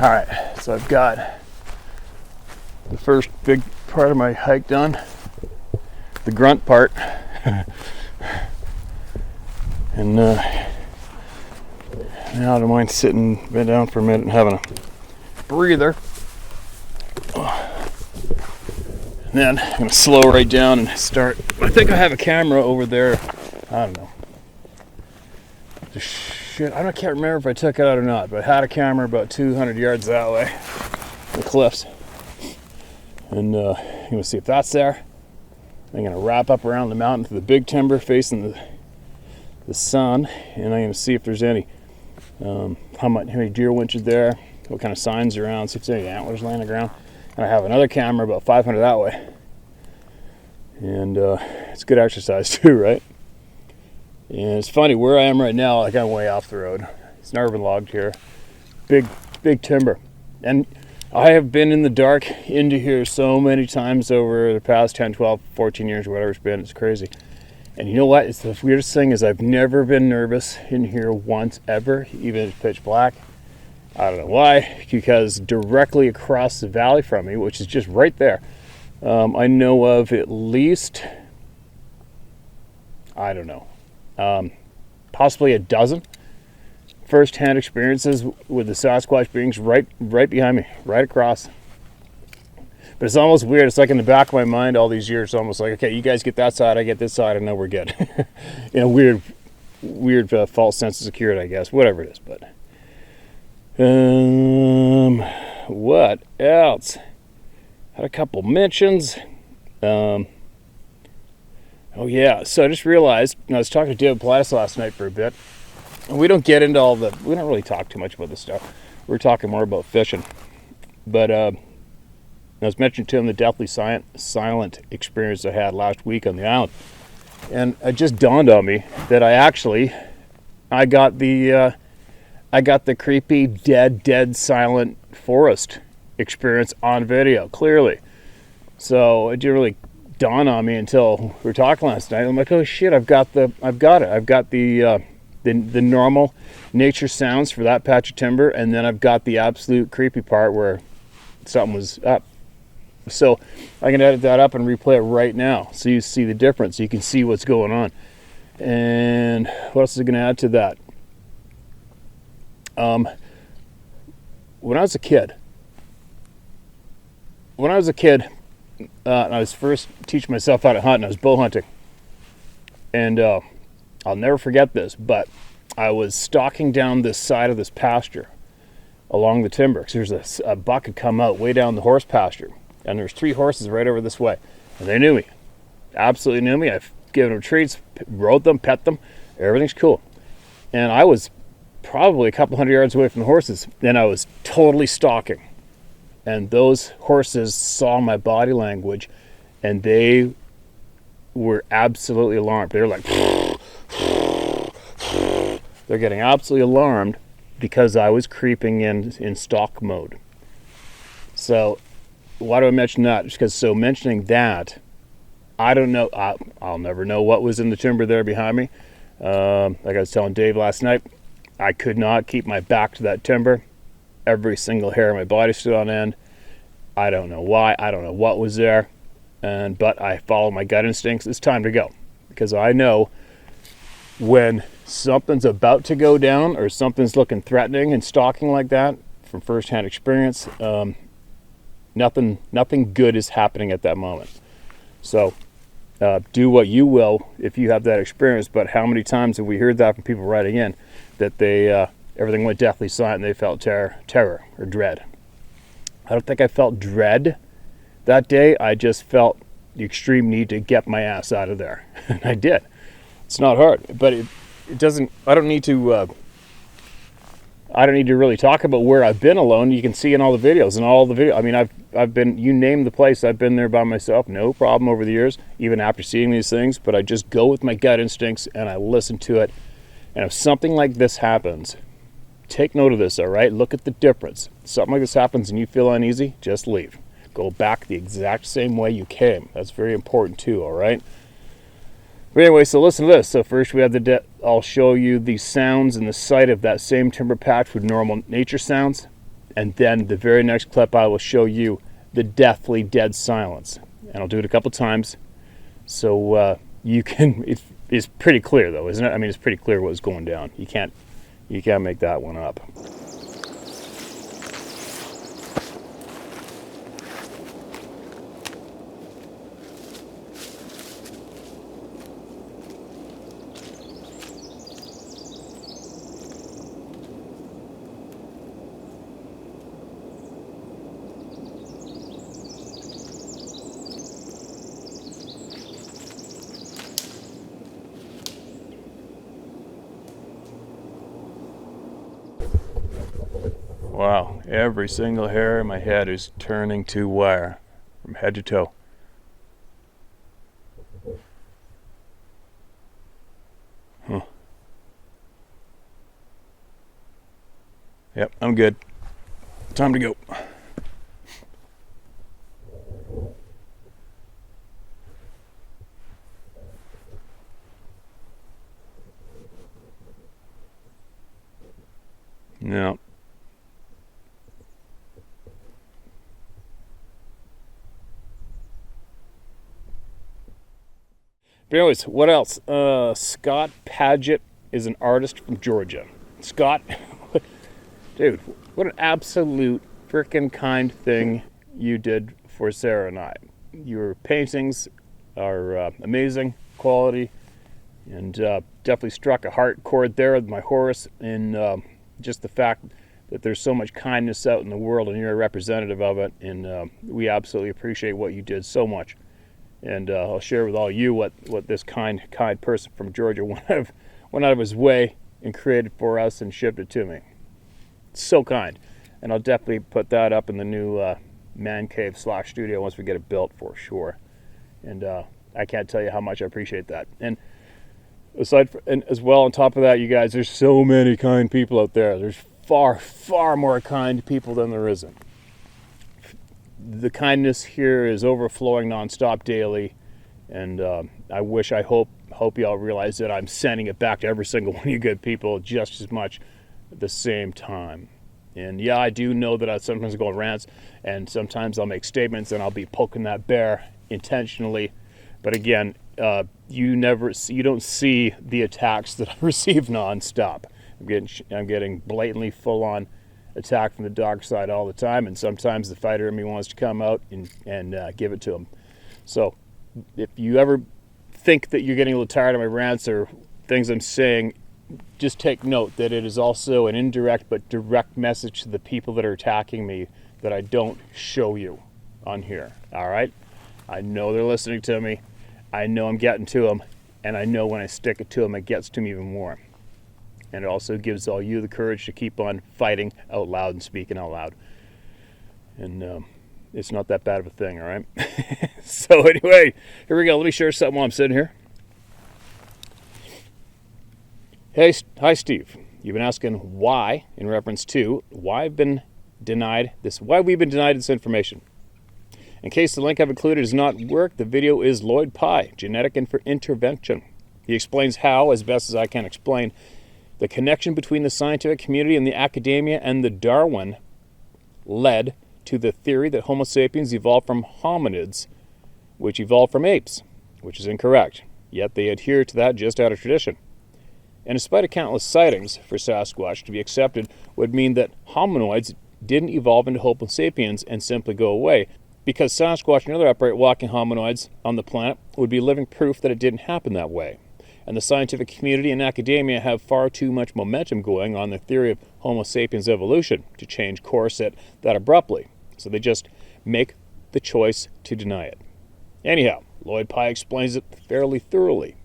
All right, so I've got the first big part of my hike done, the grunt part, and now I don't mind sitting bed down for a minute and having a breather. And then I'm gonna slow right down and start. I think I have a camera over there. I don't know. Shit, I can't remember if I took it out or not, but I had a camera about 200 yards that way, the cliffs. And I'm gonna see if that's there. I'm gonna wrap up around the mountain to the big timber facing the sun, and I'm gonna see if there's any how many deer winches there, what kind of signs around, see if there's any antlers laying on the ground. And I have another camera about 500 that way, and it's good exercise too, right? And it's funny, where I am right now, like I'm way off the road. It's an urban log here, big timber, and I have been in the dark into here so many times over the past 10, 12, 14 years, or whatever it's been. It's crazy. And you know what? It's the weirdest thing is I've never been nervous in here once ever, even if it's pitch black. I don't know why, because directly across the valley from me, which is just right there, I know of at least, I don't know, possibly a dozen first-hand experiences with the Sasquatch beings right behind me, right across. But it's almost weird. It's like in the back of my mind all these years, it's almost like, okay, you guys get that side, I get this side, and now we're good. In a weird false sense of security, I guess, whatever it is. But what else? Had a couple mentions. Oh yeah, so I just realized, I was talking to Dave Paulides last night for a bit, and we don't get into we don't really talk too much about this stuff. We're talking more about fishing. But I was mentioning to him the deathly silent experience I had last week on the island. And it just dawned on me that I got the creepy dead silent forest experience on video, clearly. So it didn't really dawn on me until we were talking last night. I'm like, oh shit, I've got it. I've got the normal nature sounds for that patch of timber, and then I've got the absolute creepy part where something was up. So I can edit that up and replay it right now, so you see the difference. You can see what's going on. And what else is going to add to that? When I was a kid, I was first teaching myself how to hunt, and I was bow hunting. And I'll never forget this, but I was stalking down this side of this pasture along the timber, because there's a buck had come out way down the horse pasture, and there's 3 horses right over this way, and they knew me, absolutely knew me. I've given them treats, rode them, pet them, everything's cool. And I was probably a couple hundred yards away from the horses, and I was totally stalking. And those horses saw my body language, and they were absolutely alarmed. They were like, they're getting absolutely alarmed because I was creeping in stalk mode. So why do I mention that? Just because, so mentioning that, I don't know, I'll never know what was in the timber there behind me. Like I was telling Dave last night, I could not keep my back to that timber. Every single hair of my body stood on end. I don't know why. I don't know what was there. But I follow my gut instincts. It's time to go. Because I know when something's about to go down or something's looking threatening and stalking like that, from first-hand experience, nothing good is happening at that moment. So do what you will if you have that experience. But how many times have we heard that from people writing in, that they everything went deathly silent and they felt terror or dread? I don't think I felt dread that day. I just felt the extreme need to get my ass out of there. And I did. It's not hard, but it doesn't, I don't need to really talk about where I've been alone. You can see in all the videos I mean, I've been, you name the place, I've been there by myself, no problem over the years, even after seeing these things. But I just go with my gut instincts and I listen to it. And if something like this happens, take note of this, all right? Look at the difference. Something like this happens and you feel uneasy, just leave. Go back the exact same way you came. That's very important too, all right? But anyway, so listen to this. So first we have I'll show you the sounds and the sight of that same timber patch with normal nature sounds. And then the very next clip I will show you the deathly dead silence. And I'll do it a couple times. So you can, it's pretty clear though, isn't it? I mean, it's pretty clear what was going down. You can't make that one up. Wow, every single hair in my head is turning to wire from head to toe. Huh. Yep, I'm good. Time to go. No. But anyways, what else? Scott Paget is an artist from Georgia. Scott, dude, what an absolute freaking kind thing you did for Sarah and I. Your paintings are amazing quality, and definitely struck a heart chord there with my horse, and just the fact that there's so much kindness out in the world, and you're a representative of it, and we absolutely appreciate what you did so much. And I'll share with all you what this kind person from Georgia went out of his way and created for us and shipped it to me. It's so kind. And I'll definitely put that up in the new man cave / studio once we get it built, for sure. And I can't tell you how much I appreciate that. And and as well, on top of that, you guys, there's so many kind people out there. There's far more kind people than there isn't. The kindness here is overflowing nonstop daily, and I hope y'all realize that I'm sending it back to every single one of you good people just as much at the same time. And yeah, I do know that I sometimes go on rants, and sometimes I'll make statements, and I'll be poking that bear intentionally. But again, you don't see the attacks that I receive nonstop. I'm getting blatantly full-on attack from the dark side all the time, and sometimes the fighter in me wants to come out and give it to him. So if you ever think that you're getting a little tired of my rants or things I'm saying, just take note that it is also an indirect but direct message to the people that are attacking me that I don't show you on here. All right? I know they're listening to me. I know I'm getting to them, and I know when I stick it to them, it gets to me even more. And it also gives all you the courage to keep on fighting out loud and speaking out loud. And it's not that bad of a thing, all right? So anyway, here we go. Let me share something while I'm sitting here. Hi, Steve. You've been asking why, in reference to why we've been denied this information. In case the link I've included does not work, the video is Lloyd Pye, Genetic Intervention. He explains how, as best as I can explain, the connection between the scientific community and the academia and the Darwin led to the theory that Homo sapiens evolved from hominids, which evolved from apes, which is incorrect. Yet they adhere to that just out of tradition. And in spite of countless sightings, for Sasquatch to be accepted would mean that hominoids didn't evolve into Homo sapiens and simply go away, because Sasquatch and other upright walking hominoids on the planet would be living proof that it didn't happen that way. And the scientific community and academia have far too much momentum going on the theory of Homo sapiens evolution to change course that abruptly. So they just make the choice to deny it. Anyhow, Lloyd Pye explains it fairly thoroughly.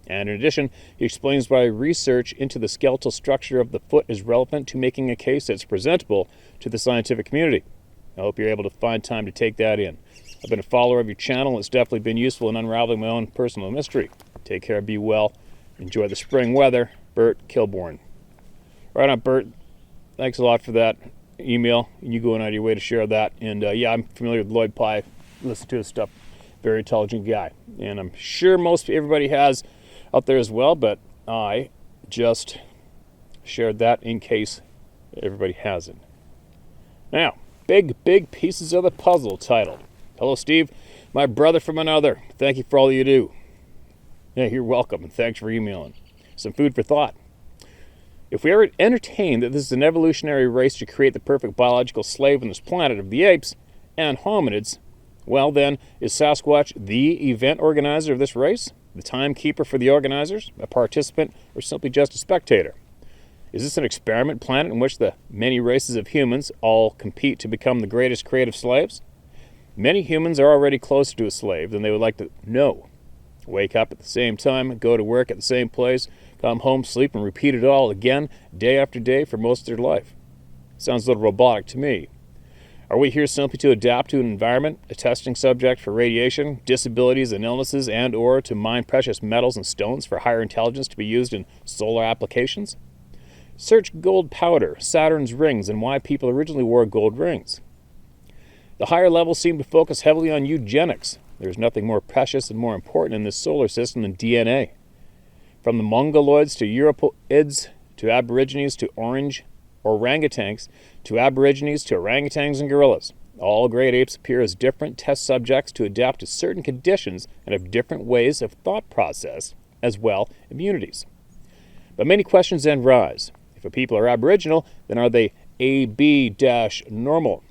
And in addition, he explains why research into the skeletal structure of the foot is relevant to making a case that's presentable to the scientific community. I hope you're able to find time to take that in. I've been a follower of your channel, and it's definitely been useful in unraveling my own personal mystery. Take care, be well, enjoy the spring weather. Bert Kilborn. Right on, Bert. Thanks a lot for that email, and you going out of your way to share that. And yeah, I'm familiar with Lloyd Pye. Listen to his stuff. Very intelligent guy. And I'm sure everybody has out there as well, but I just shared that in case everybody hasn't. Now, big pieces of the puzzle titled, Hello, Steve, my brother from another. Thank you for all you do. Yeah, you're welcome, and thanks for emailing. Some food for thought. If we ever entertain that this is an evolutionary race to create the perfect biological slave on this planet of the apes and hominids, well then, is Sasquatch the event organizer of this race? The timekeeper for the organizers? A participant? Or simply just a spectator? Is this an experiment planet in which the many races of humans all compete to become the greatest creative slaves? Many humans are already closer to a slave than they would like to know. Wake up at the same time, go to work at the same place, come home, sleep, and repeat it all again, day after day, for most of their life. Sounds a little robotic to me. Are we here simply to adapt to an environment, a testing subject for radiation, disabilities and illnesses, and or to mine precious metals and stones for higher intelligence to be used in solar applications? Search gold powder, Saturn's rings, and why people originally wore gold rings. The higher levels seem to focus heavily on eugenics. There's nothing more precious and more important in this solar system than DNA. From the Mongoloids to Europoids to Aborigines to orangutans to Aborigines to orangutans and gorillas, all great apes appear as different test subjects to adapt to certain conditions and have different ways of thought process, as well immunities. But many questions then rise. If a people are Aboriginal, then are they AB-normal,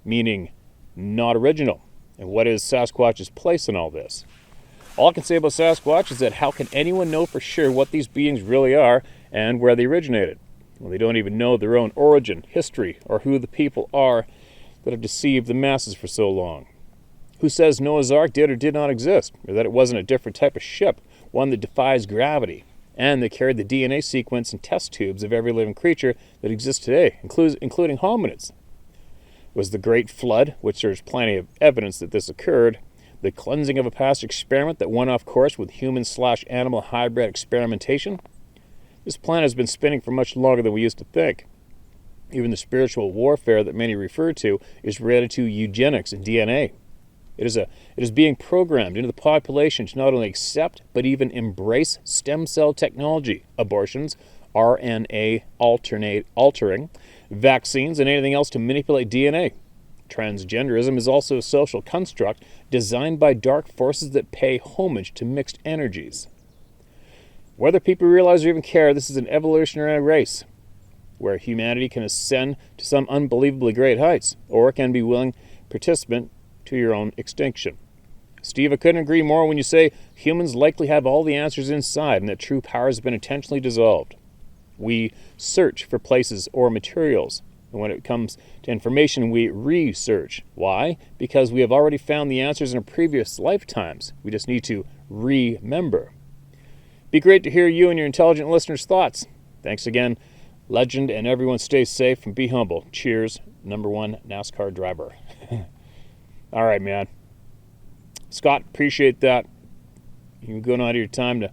meaning not original? And what is Sasquatch's place in all this? All I can say about Sasquatch is that how can anyone know for sure what these beings really are and where they originated? Well, they don't even know their own origin, history, or who the people are that have deceived the masses for so long. Who says Noah's Ark did or did not exist, or that it wasn't a different type of ship, one that defies gravity, and that carried the DNA sequence and test tubes of every living creature that exists today, including hominids? Was the Great Flood, which there's plenty of evidence that this occurred, the cleansing of a past experiment that went off course with human/animal hybrid experimentation? This planet has been spinning for much longer than we used to think. Even the spiritual warfare that many refer to is related to eugenics and DNA. It is being programmed into the population to not only accept but even embrace stem cell technology, abortions, RNA altering, vaccines, and anything else to manipulate DNA. Transgenderism is also a social construct designed by dark forces that pay homage to mixed energies. Whether people realize or even care, this is an evolutionary race where humanity can ascend to some unbelievably great heights, or can be willing participant to your own extinction. Steve, I couldn't agree more when you say humans likely have all the answers inside and that true power has been intentionally dissolved. We search for places or materials, and when it comes to information, we research. Why? Because we have already found the answers in previous lifetimes. We just need to remember. Be great to hear you and your intelligent listeners' thoughts. Thanks again, legend, and everyone stay safe and be humble. Cheers, #1 NASCAR driver. All right, man. Scott, appreciate that. You go out of your time to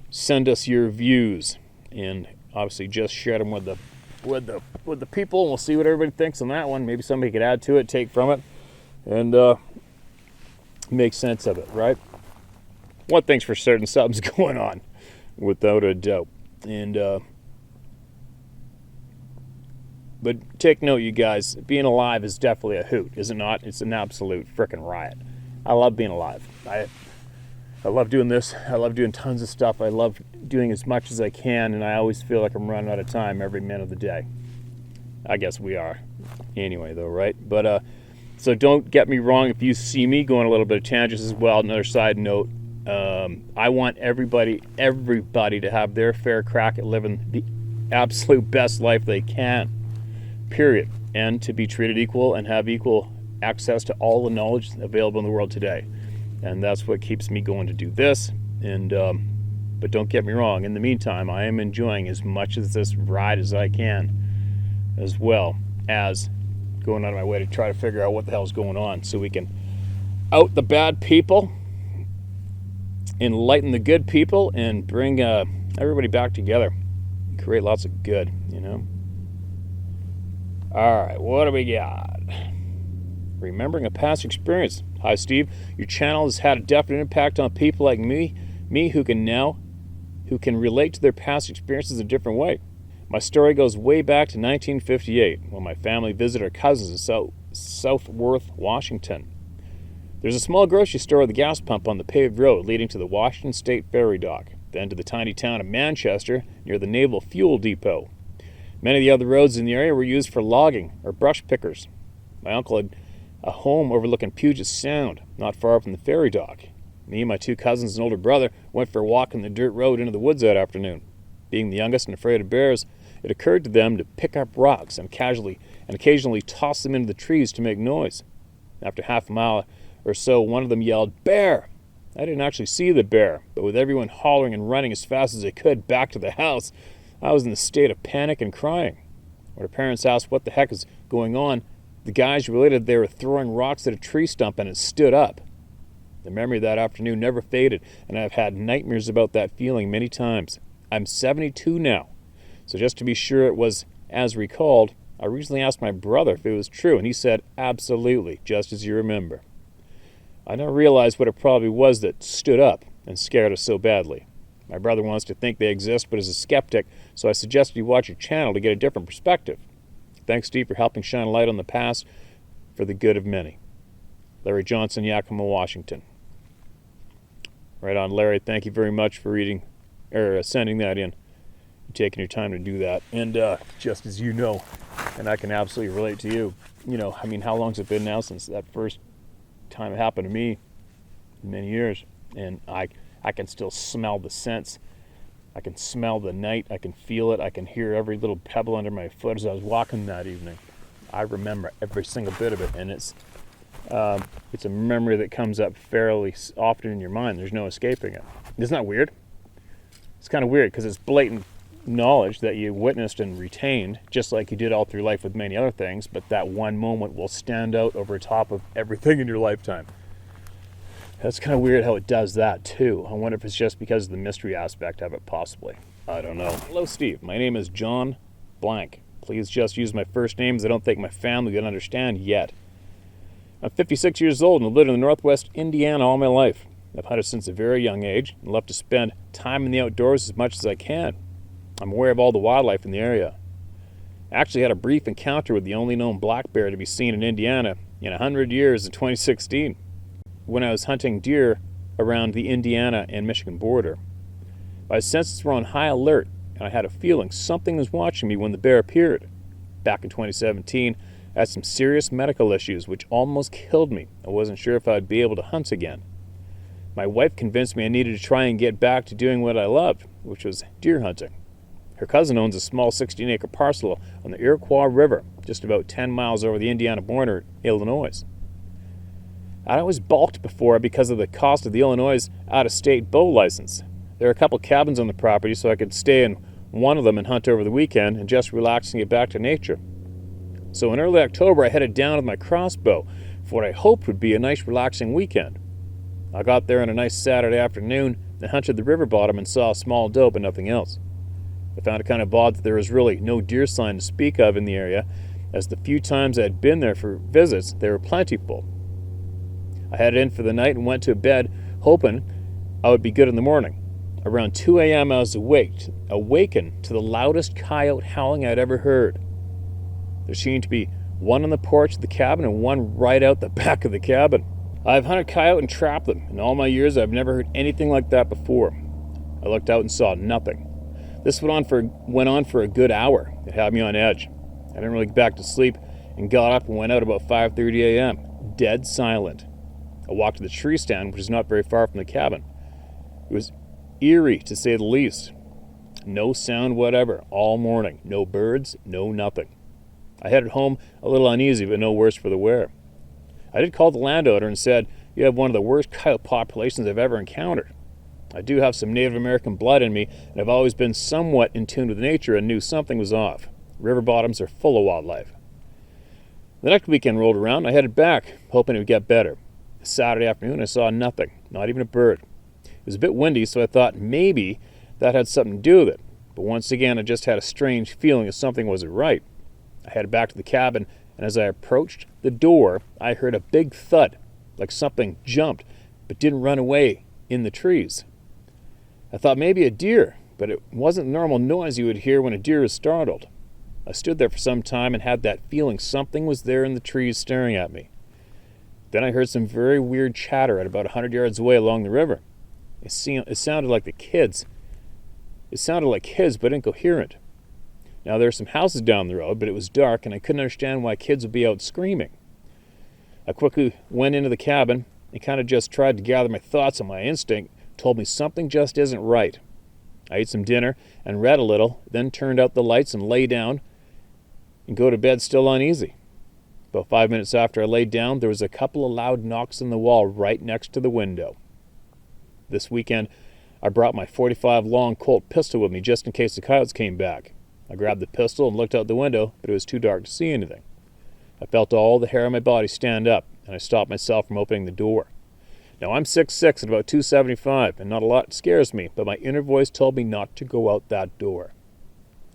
send us your views, and obviously just share them with the people, and we'll see what everybody thinks on that one. Maybe somebody could add to it, take from it, and make sense of it, right? One thing's for certain, something's going on, without a doubt. And but take note, you guys, being alive is definitely a hoot, is it not? It's an absolute frickin' riot. I love being alive. I love doing this. I love doing tons of stuff. I love doing as much as I can, and I always feel like I'm running out of time every minute of the day. I guess we are. Anyway, though, right? But, so don't get me wrong if you see me going a little bit of tangents as well. Another side note, I want everybody to have their fair crack at living the absolute best life they can, period. And to be treated equal and have equal access to all the knowledge available in the world today. And that's what keeps me going to do this. And but don't get me wrong, in the meantime, I am enjoying as much of this ride as I can, as well as going out of my way to try to figure out what the hell's going on, so we can out the bad people, enlighten the good people, and bring everybody back together, create lots of good, you know. All right, what do we got? Remembering a past experience. Hi, Steve. Your channel has had a definite impact on people like me who can relate to their past experiences a different way. My story goes way back to 1958 when my family visited our cousins in South Worth, Washington. There's a small grocery store with a gas pump on the paved road leading to the Washington State Ferry Dock, then to the tiny town of Manchester near the Naval Fuel Depot. Many of the other roads in the area were used for logging or brush pickers. My uncle had a home overlooking Puget Sound, not far from the ferry dock. Me and my two cousins and older brother went for a walk on the dirt road into the woods that afternoon. Being the youngest and afraid of bears, it occurred to them to pick up rocks and occasionally toss them into the trees to make noise. After half a mile or so, one of them yelled, "Bear!" I didn't actually see the bear, but with everyone hollering and running as fast as they could back to the house, I was in a state of panic and crying. When our parents asked what the heck is going on, the guys related they were throwing rocks at a tree stump and it stood up. The memory of that afternoon never faded, and I've had nightmares about that feeling many times. I'm 72 now, so just to be sure it was as recalled, I recently asked my brother if it was true, and he said, absolutely, just as you remember. I never realized what it probably was that stood up and scared us so badly. My brother wants to think they exist, but is a skeptic, so I suggested you watch your channel to get a different perspective. Thanks, Steve, for helping shine a light on the past for the good of many. Larry Johnson, Yakima, Washington. Right on, Larry. Thank you very much for sending that in, taking your time to do that. And just as you know, and I can absolutely relate to you, how long's it been now since that first time it happened to me? Many years. And I can still smell the scents. I can smell the night. I can feel it. I can hear every little pebble under my foot as I was walking that evening. I remember every single bit of it, and it's a memory that comes up fairly often in your mind. There's no escaping it. Isn't that weird? It's kind of weird because it's blatant knowledge that you witnessed and retained, just like you did all through life with many other things, but that one moment will stand out over top of everything in your lifetime. That's kind of weird how it does that too. I wonder if it's just because of the mystery aspect of it, possibly. I don't know. Hello, Steve. My name is John Blank. Please just use my first name, as I don't think my family would understand yet. I'm 56 years old and have lived in the Northwest Indiana all my life. I've hunted since a very young age and love to spend time in the outdoors as much as I can. I'm aware of all the wildlife in the area. I actually had a brief encounter with the only known black bear to be seen in Indiana in 100 years in 2016 when I was hunting deer around the Indiana and Michigan border. My senses were on high alert, and I had a feeling something was watching me when the bear appeared. Back in 2017, I had some serious medical issues which almost killed me. I wasn't sure if I'd be able to hunt again. My wife convinced me I needed to try and get back to doing what I loved, which was deer hunting. Her cousin owns a small 16-acre parcel on the Iroquois River, just about 10 miles over the Indiana border, Illinois. I'd always balked before because of the cost of the Illinois out-of-state bow license. There are a couple cabins on the property, so I could stay in one of them and hunt over the weekend and just relax and get back to nature. So in early October, I headed down with my crossbow for what I hoped would be a nice relaxing weekend. I got there on a nice Saturday afternoon and hunted the river bottom and saw a small doe but nothing else. I found it kind of odd that there was really no deer sign to speak of in the area, as the few times I had been there for visits, they were plentiful. I headed in for the night and went to bed, hoping I would be good in the morning. Around 2 a.m. I was awakened to the loudest coyote howling I'd ever heard. There seemed to be one on the porch of the cabin and one right out the back of the cabin. I've hunted coyote and trapped them. In all my years, I've never heard anything like that before. I looked out and saw nothing. This went on for a good hour. It had me on edge. I didn't really get back to sleep and got up and went out about 5:30 a.m. Dead silent. I walked to the tree stand, which is not very far from the cabin. It was eerie, to say the least. No sound whatever all morning. No birds, no nothing. I headed home a little uneasy, but no worse for the wear. I did call the landowner and said, "You have one of the worst coyote populations I've ever encountered." I do have some Native American blood in me, and I've always been somewhat in tune with nature and knew something was off. River bottoms are full of wildlife. The next weekend rolled around, and I headed back, hoping it would get better. Saturday afternoon, I saw nothing, not even a bird. It was a bit windy, so I thought maybe that had something to do with it. But once again, I just had a strange feeling that something wasn't right. I headed back to the cabin, and as I approached the door, I heard a big thud, like something jumped, but didn't run away in the trees. I thought maybe a deer, but it wasn't the normal noise you would hear when a deer is startled. I stood there for some time and had that feeling something was there in the trees staring at me. Then I heard some very weird chatter at about 100 yards away along the river. It sounded like kids, but incoherent. Now, there are some houses down the road, but it was dark, and I couldn't understand why kids would be out screaming. I quickly went into the cabin and kind of just tried to gather my thoughts, and my instinct told me something just isn't right. I ate some dinner and read a little, then turned out the lights and lay down and go to bed still uneasy. About 5 minutes after I laid down, there was a couple of loud knocks on the wall right next to the window. This weekend, I brought my .45 long Colt pistol with me just in case the coyotes came back. I grabbed the pistol and looked out the window, but it was too dark to see anything. I felt all the hair on my body stand up, and I stopped myself from opening the door. Now, I'm 6'6" and about 275, and not a lot scares me, but my inner voice told me not to go out that door.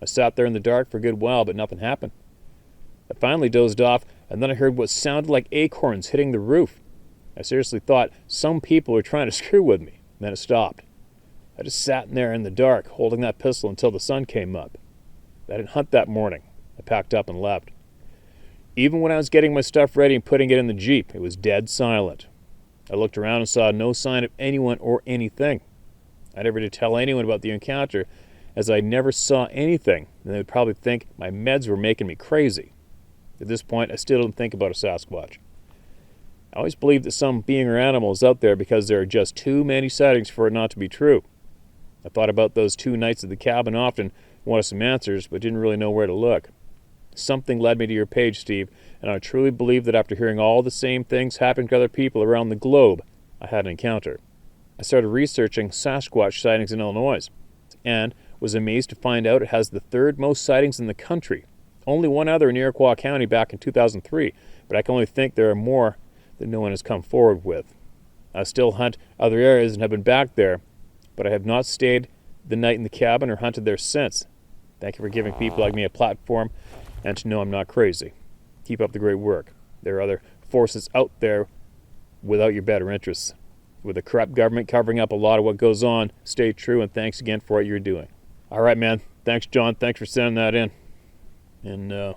I sat there in the dark for a good while, but nothing happened. I finally dozed off, and then I heard what sounded like acorns hitting the roof. I seriously thought some people were trying to screw with me, and then it stopped. I just sat in there in the dark, holding that pistol until the sun came up. I didn't hunt that morning. I packed up and left. Even when I was getting my stuff ready and putting it in the Jeep, it was dead silent. I looked around and saw no sign of anyone or anything. I never did tell anyone about the encounter, as I never saw anything, and they would probably think my meds were making me crazy. At this point, I still don't think about a Sasquatch. I always believed that some being or animal is out there because there are just too many sightings for it not to be true. I thought about those 2 nights at the cabin often, wanted some answers, but didn't really know where to look. Something led me to your page, Steve, and I truly believe that after hearing all the same things happening to other people around the globe, I had an encounter. I started researching Sasquatch sightings in Illinois, and was amazed to find out it has the 3rd most sightings in the country. Only one other in Iroquois County back in 2003, but I can only think there are more that no one has come forward with. I still hunt other areas and have been back there, but I have not stayed the night in the cabin or hunted there since. Thank you for giving people like me a platform and to know I'm not crazy. Keep up the great work. There are other forces out there without your better interests. With the corrupt government covering up a lot of what goes on, stay true, and thanks again for what you're doing. All right, man. Thanks, John. Thanks for sending that in. And,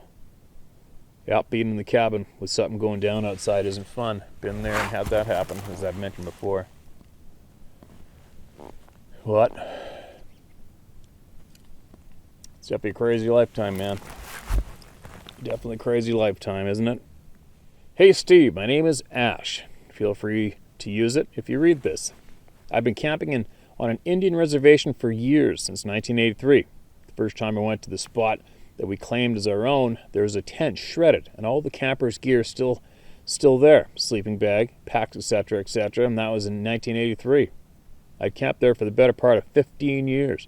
being in the cabin with something going down outside isn't fun. Been there and had that happen, as I've mentioned before. What? It's definitely a crazy lifetime, man. Definitely a crazy lifetime, isn't it? Hey, Steve, my name is Ash. Feel free to use it if you read this. I've been camping on an Indian reservation for years, since 1983. The first time I went to the spot that we claimed as our own, there was a tent shredded, and all the campers' gear still there. Sleeping bag, packs, etc., and that was in 1983. I'd camped there for the better part of 15 years.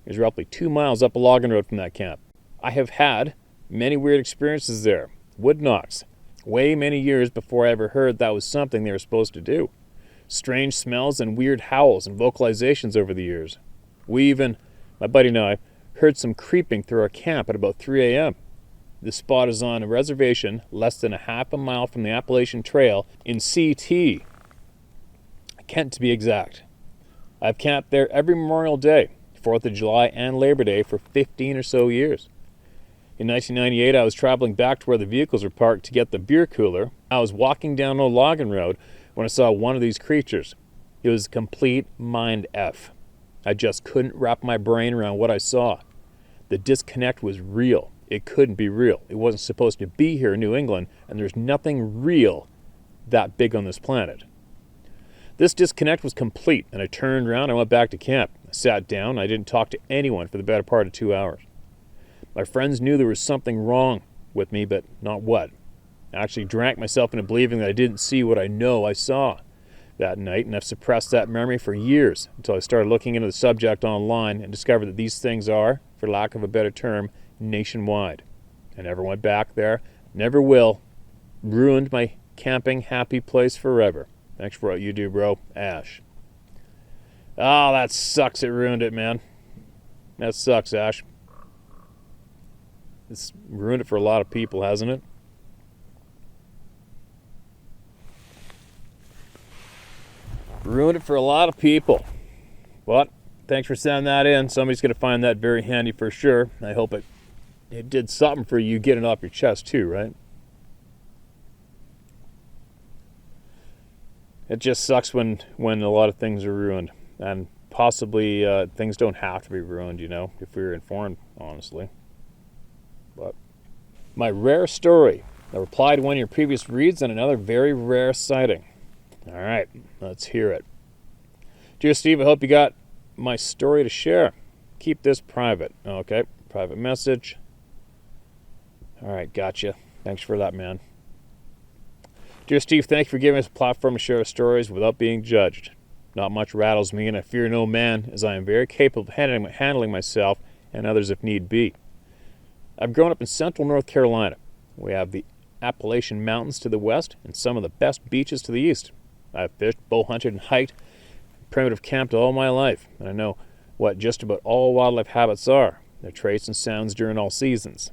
It was roughly 2 miles up a logging road from that camp. I have had many weird experiences there. Wood knocks. Way many years before I ever heard that was something they were supposed to do. Strange smells and weird howls and vocalizations over the years. My buddy and I, heard some creeping through our camp at about 3 a.m. This spot is on a reservation less than a half a mile from the Appalachian Trail in CT, Kent to be exact. I've camped there every Memorial Day, 4th of July, and Labor Day for 15 or so years. In 1998, I was traveling back to where the vehicles were parked to get the beer cooler. I was walking down a logging road when I saw one of these creatures. It was a complete mind F. I just couldn't wrap my brain around what I saw. The disconnect was real. It couldn't be real. It wasn't supposed to be here in New England, and there's nothing real that big on this planet. This disconnect was complete, and I turned around and went back to camp. I sat down, and I didn't talk to anyone for the better part of 2 hours. My friends knew there was something wrong with me, but not what. I actually drank myself into believing that I didn't see what I know I saw that night, and I've suppressed that memory for years until I started looking into the subject online and discovered that these things are, for lack of a better term, nationwide. I never went back there, never will. Ruined my camping happy place forever. Thanks for what you do, bro. Ash. Oh, that sucks. It ruined it, man. That sucks, Ash. It's ruined it for a lot of people, hasn't it? Ruined it for a lot of people. But Thanks for sending that in. Somebody's going to find that very handy for sure. I hope it did something for you getting it off your chest too, right? It just sucks when a lot of things are ruined. And possibly things don't have to be ruined, if we were informed, honestly. But my rare story. I replied to one of your previous reads and another very rare sighting. All right, let's hear it. Dear Steve, I hope you got my story to share. Keep this private. Okay, private message. All right, gotcha. Thanks for that, man. Dear Steve, thank you for giving us a platform to share our stories without being judged. Not much rattles me, and I fear no man, as I am very capable of handling myself and others if need be. I've grown up in central North Carolina. We have the Appalachian Mountains to the west and some of the best beaches to the east. I've fished, bow hunted, and hiked, primitive camped all my life, and I know what just about all wildlife habits are, their traits and sounds during all seasons.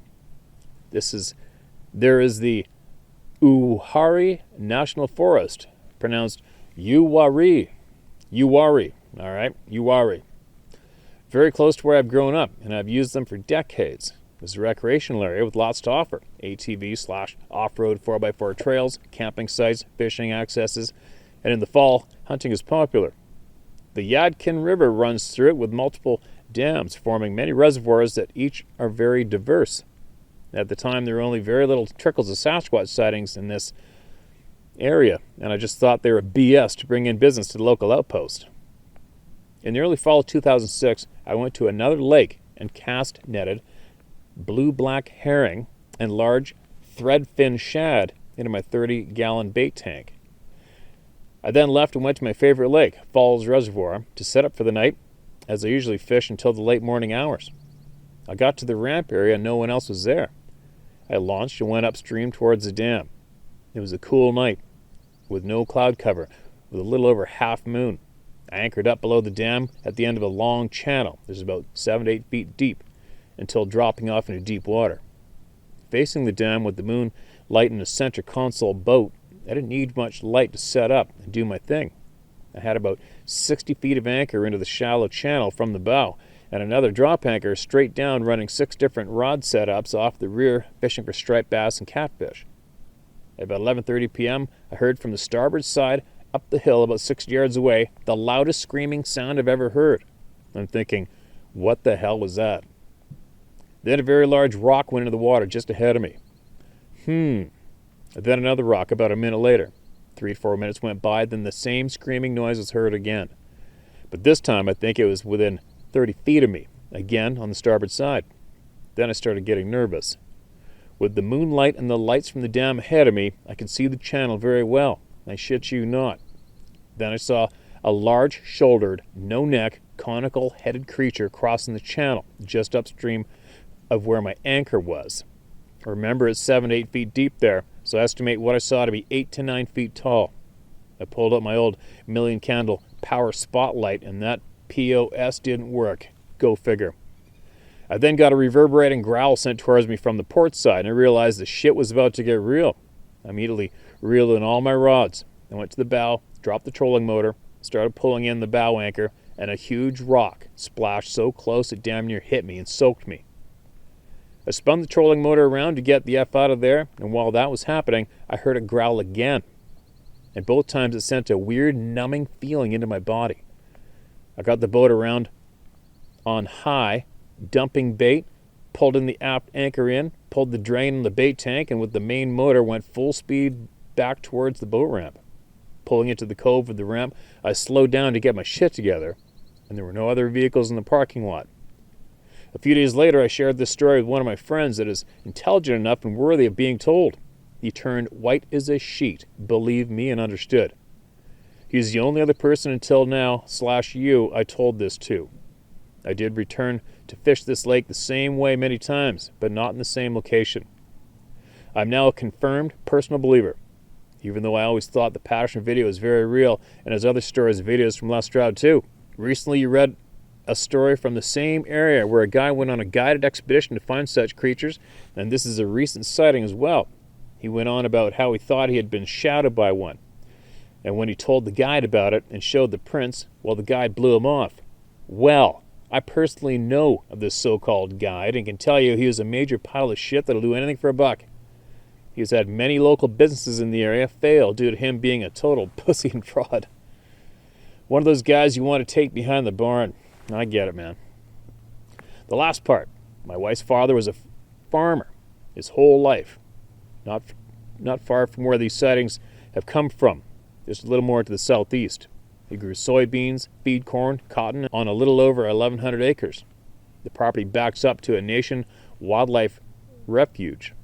There is the Uwharrie National Forest, pronounced Uwharrie, all right, Uwharrie. Very close to where I've grown up, and I've used them for decades. It's a recreational area with lots to offer. ATV/off-road 4x4 trails, camping sites, fishing accesses, and in the fall, hunting is popular. The Yadkin River runs through it with multiple dams, forming many reservoirs that each are very diverse. At the time, there were only very little trickles of Sasquatch sightings in this area, and I just thought they were BS to bring in business to the local outpost. In the early fall of 2006, I went to another lake and cast-netted blue-black herring and large threadfin shad into my 30-gallon bait tank. I then left and went to my favorite lake, Falls Reservoir, to set up for the night, as I usually fish until the late morning hours. I got to the ramp area and no one else was there. I launched and went upstream towards the dam. It was a cool night, with no cloud cover, with a little over half moon. I anchored up below the dam at the end of a long channel. It was about 7 to 8 feet deep, until dropping off into deep water. Facing the dam with the moon light in a center console boat, I didn't need much light to set up and do my thing. I had about 60 feet of anchor into the shallow channel from the bow, and another drop anchor straight down running 6 different rod setups off the rear, fishing for striped bass and catfish. At about 11:30 p.m., I heard from the starboard side, up the hill about 60 yards away, the loudest screaming sound I've ever heard. I'm thinking, what the hell was that? Then a very large rock went into the water just ahead of me. Then another rock about a minute later. 3 to 4 minutes went by, then the same screaming noise was heard again. But this time I think it was within 30 feet of me, again on the starboard side. Then I started getting nervous. With the moonlight and the lights from the dam ahead of me, I could see the channel very well. I shit you not. Then I saw a large-shouldered, no-neck, conical-headed creature crossing the channel just upstream of where my anchor was. Remember, it's 7 to 8 feet deep there, so I estimate what I saw to be 8 to 9 feet tall. I pulled up my old million-candle power spotlight, and that POS didn't work. Go figure. I then got a reverberating growl sent towards me from the port side, and I realized the shit was about to get real. I immediately reeled in all my rods. I went to the bow, dropped the trolling motor, started pulling in the bow anchor, and a huge rock splashed so close it damn near hit me and soaked me. I spun the trolling motor around to get the F out of there, and while that was happening, I heard it growl again. And both times it sent a weird numbing feeling into my body. I got the boat around on high, dumping bait, pulled in the aft anchor in, pulled the drain on the bait tank, and with the main motor went full speed back towards the boat ramp. Pulling into the cove of the ramp, I slowed down to get my shit together, and there were no other vehicles in the parking lot. A few days later, I shared this story with one of my friends that is intelligent enough and worthy of being told. He turned white as a sheet, believed me, and understood. He's the only other person until now, /you, I told this to. I did return to fish this lake the same way many times, but not in the same location. I'm now a confirmed personal believer, even though I always thought the Patterson video was very real, and his other stories videos from Les Stroud too. Recently you read a story from the same area where a guy went on a guided expedition to find such creatures, and this is a recent sighting as well. He went on about how he thought he had been shadowed by one, and when he told the guide about it and showed the prints, well, the guide blew him off. Well, I personally know of this so-called guide and can tell you he is a major pile of shit that'll do anything for a buck. He has had many local businesses in the area fail due to him being a total pussy and fraud. One of those guys you want to take behind the barn. I get it, man. The last part. My wife's father was a farmer his whole life. Not far from where these sightings have come from, just a little more to the southeast. He grew soybeans, feed corn, cotton on a little over 1,100 acres. The property backs up to a nation wildlife refuge.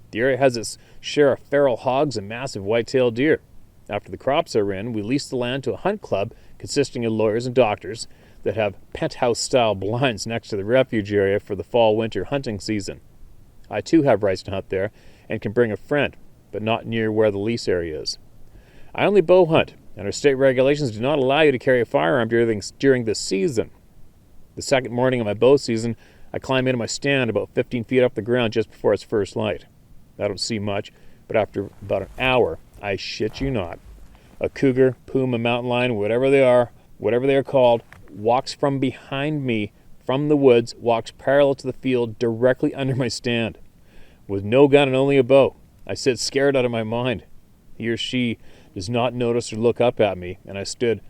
The area has its share of feral hogs and massive white-tailed deer. After the crops are in, we lease the land to a hunt club consisting of lawyers and doctors that have penthouse-style blinds next to the refuge area for the fall-winter hunting season. I too have rights to hunt there and can bring a friend, but not near where the lease area is. I only bow hunt, and our state regulations do not allow you to carry a firearm during this season. The second morning of my bow season, I climb into my stand about 15 feet off the ground just before its first light. I don't see much, but after about an hour, I shit you not, a cougar, puma, mountain lion, whatever they are called, walks from behind me from the woods, walks parallel to the field directly under my stand. With no gun and only a bow, I sit scared out of my mind. He or she does not notice or look up at me, and I stood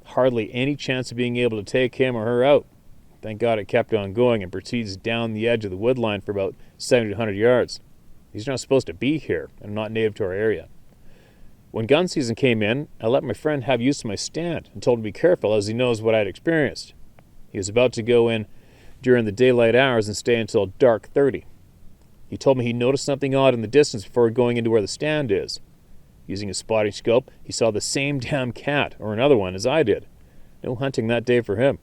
hardly any chance of being able to take him or her out. Thank God it kept on going and proceeds down the edge of the wood line for about 70 to 100 yards. He's not supposed to be here and not native to our area. When gun season came in, I let my friend have use of my stand and told him to be careful as he knows what I'd experienced. He was about to go in during the daylight hours and stay until dark 30. He told me he noticed something odd in the distance before going into where the stand is. Using his spotting scope, he saw the same damn cat, or another one, as I did. No hunting that day for him.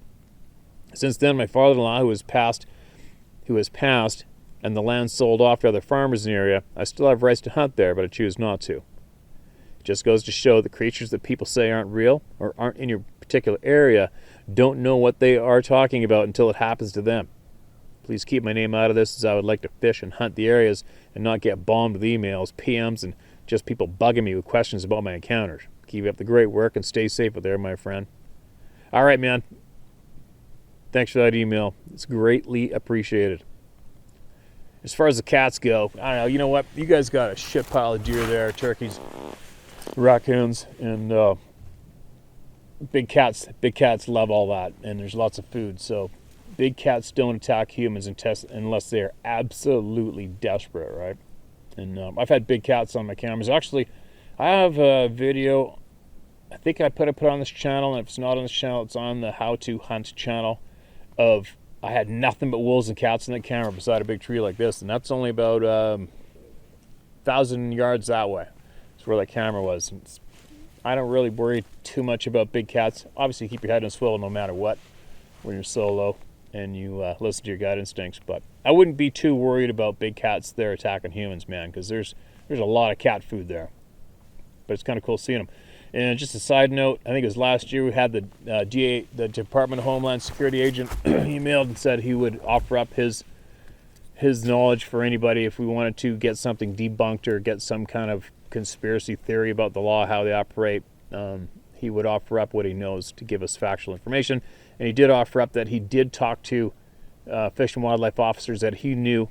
Since then, my father-in-law, who has passed, and the land sold off to other farmers in the area, I still have rights to hunt there, but I choose not to. It just goes to show that creatures that people say aren't real or aren't in your particular area don't know what they are talking about until it happens to them. Please keep my name out of this, as I would like to fish and hunt the areas and not get bombed with emails, PMs, and just people bugging me with questions about my encounters. Keep up the great work and stay safe out there, my friend. All right, man. Thanks for that email. It's greatly appreciated. As far as the cats go, I don't know, you know what? You guys got a shit pile of deer there, turkeys, raccoons, and big cats. Big cats love all that, and there's lots of food. So big cats don't attack humans unless they are absolutely desperate, right? And I've had big cats on my cameras. Actually, I have a video. I think I put it on this channel, and if it's not on this channel, it's on the Howtohunt channel. Of I had nothing but wolves and cats in the camera beside a big tree like this, and that's only about 1,000 yards that way. That's where that camera was. I don't really worry too much about big cats. Obviously, keep your head on a swivel no matter what when you're solo and you listen to your gut instincts. But I wouldn't be too worried about big cats there attacking humans, man, because there's a lot of cat food there. But it's kind of cool seeing them. And just a side note, I think it was last year we had the Department of Homeland Security agent emailed and said he would offer up his knowledge for anybody if we wanted to get something debunked or get some kind of conspiracy theory about the law, how they operate. He would offer up what he knows to give us factual information. And he did offer up that he did talk to Fish and Wildlife officers that he knew,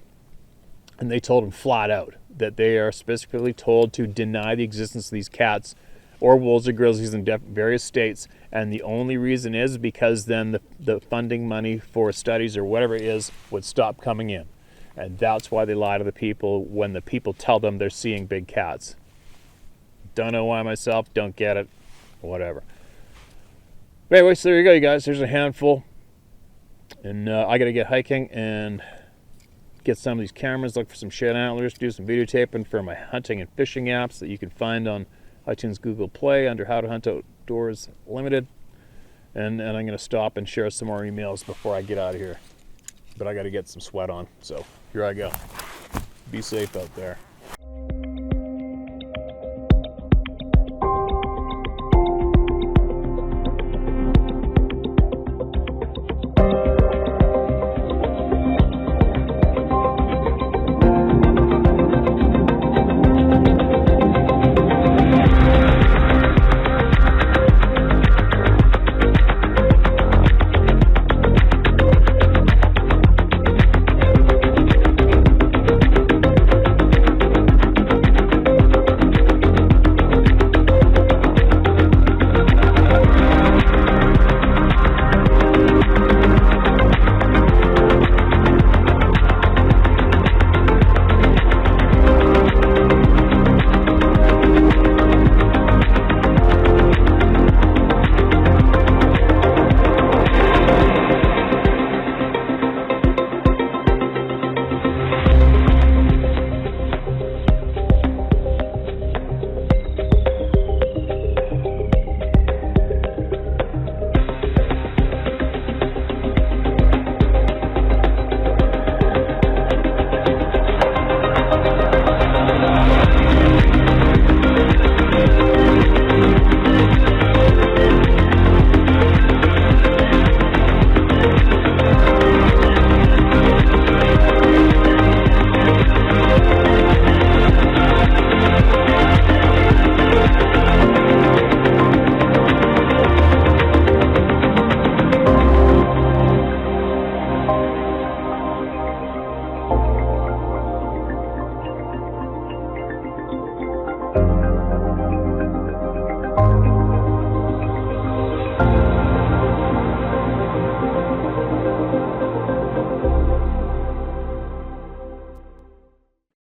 and they told him flat out that they are specifically told to deny the existence of these cats or wolves or grizzlies in various states, and the only reason is because then the funding money for studies or whatever it is would stop coming in. And that's why they lie to the people when the people tell them they're seeing big cats. Don't know why myself, don't get it, whatever. But anyway, so there you go, you guys. There's a handful. And I got to get hiking and get some of these cameras, look for some shed antlers, do some videotaping for my hunting and fishing apps that you can find on iTunes, Google Play under How to Hunt Outdoors Limited. And I'm going to stop and share some more emails before I get out of here. But I got to get some sweat on, so here I go. Be safe out there.